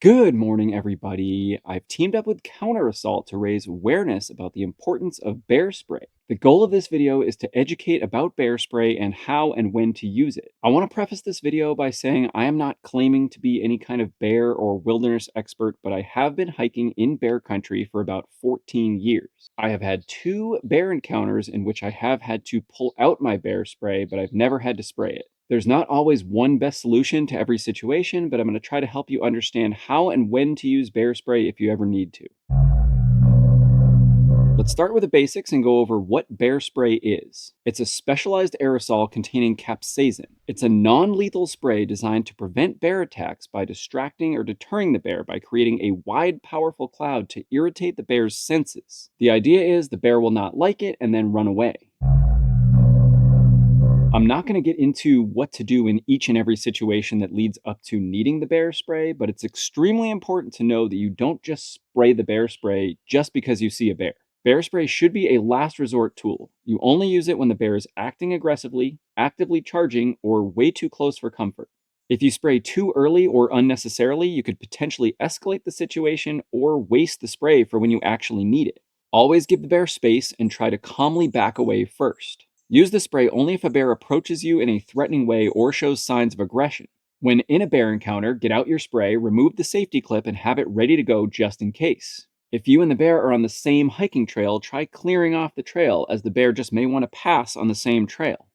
Good morning, everybody. I've teamed up with Counter Assault to raise awareness about the importance of bear spray. The goal of this video is to educate about bear spray and how and when to use it. I want to preface this video by saying I am not claiming to be any kind of bear or wilderness expert, but I have been hiking in bear country for about 14 years. I have had 2 bear encounters in which I have had to pull out my bear spray, but I've never had to spray it. There's not always one best solution to every situation, but I'm going to try to help you understand how and when to use bear spray if you ever need to. Let's start with the basics and go over what bear spray is. It's a specialized aerosol containing capsaicin. It's a non-lethal spray designed to prevent bear attacks by distracting or deterring the bear by creating a wide, powerful cloud to irritate the bear's senses. The idea is the bear will not like it and then run away. I'm not going to get into what to do in each and every situation that leads up to needing the bear spray, but it's extremely important to know that you don't just spray the bear spray just because you see a bear. Bear spray should be a last resort tool. You only use it when the bear is acting aggressively, actively charging, or way too close for comfort. If you spray too early or unnecessarily, you could potentially escalate the situation or waste the spray for when you actually need it. Always give the bear space and try to calmly back away first. Use the spray only if a bear approaches you in a threatening way or shows signs of aggression. When in a bear encounter, get out your spray, remove the safety clip, and have it ready to go just in case. If you and the bear are on the same hiking trail, try clearing off the trail, as the bear just may want to pass on the same trail.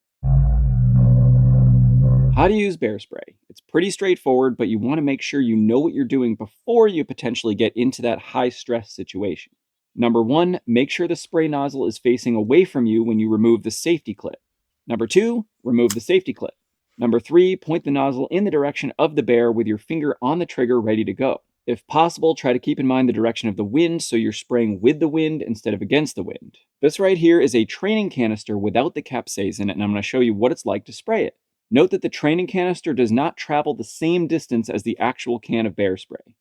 How to use bear spray. It's pretty straightforward, but you want to make sure you know what you're doing before you potentially get into that high stress situation. Number 1, make sure the spray nozzle is facing away from you when you remove the safety clip. Number 2, remove the safety clip. Number 3, point the nozzle in the direction of the bear with your finger on the trigger ready to go. If possible, try to keep in mind the direction of the wind so you're spraying with the wind instead of against the wind. This right here is a training canister without the capsaicin, and I'm going to show you what it's like to spray it. Note that the training canister does not travel the same distance as the actual can of bear spray.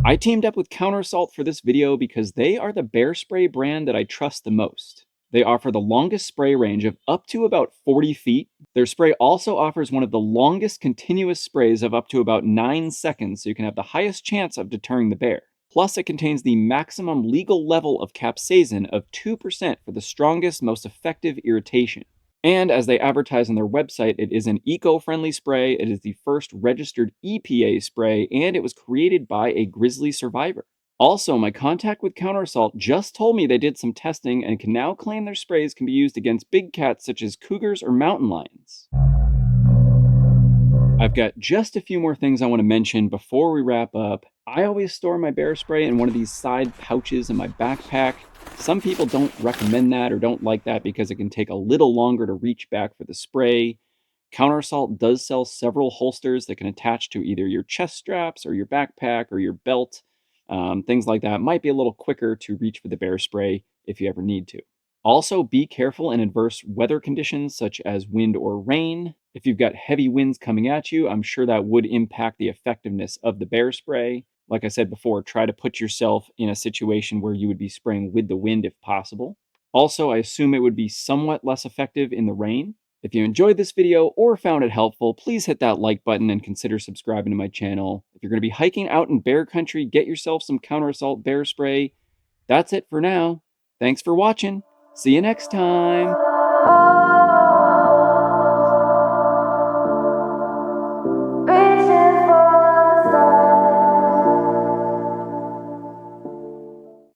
I teamed up with Counter Assault for this video because they are the bear spray brand that I trust the most. They offer the longest spray range of up to about 40 feet. Their spray also offers one of the longest continuous sprays of up to about 9 seconds, so you can have the highest chance of deterring the bear. Plus, it contains the maximum legal level of capsaicin of 2% for the strongest, most effective irritation. And as they advertise on their website, it is an eco-friendly spray. It is the first registered EPA spray, and it was created by a grizzly survivor. Also, my contact with Counter Assault just told me they did some testing and can now claim their sprays can be used against big cats such as cougars or mountain lions. I've got just a few more things I want to mention before we wrap up. I always store my bear spray in one of these side pouches in my backpack. Some people don't recommend that or don't like that because it can take a little longer to reach back for the spray. Counter Assault does sell several holsters that can attach to either your chest straps or your backpack or your belt. Things like that might be a little quicker to reach for the bear spray if you ever need to. Also, be careful in adverse weather conditions such as wind or rain. If you've got heavy winds coming at you, I'm sure that would impact the effectiveness of the bear spray. Like I said before, try to put yourself in a situation where you would be spraying with the wind if possible. Also, I assume it would be somewhat less effective in the rain. If you enjoyed this video or found it helpful, please hit that like button and consider subscribing to my channel. If you're going to be hiking out in bear country, get yourself some Counter Assault bear spray. That's it for now. Thanks for watching. See you next time.